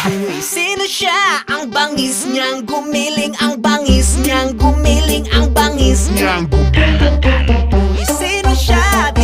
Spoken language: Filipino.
Uy, sino siya? Ang bangis niyang gumiling, ang bangis niyang gumiling, ang bangis niyang gumiling. Uy, sino siya?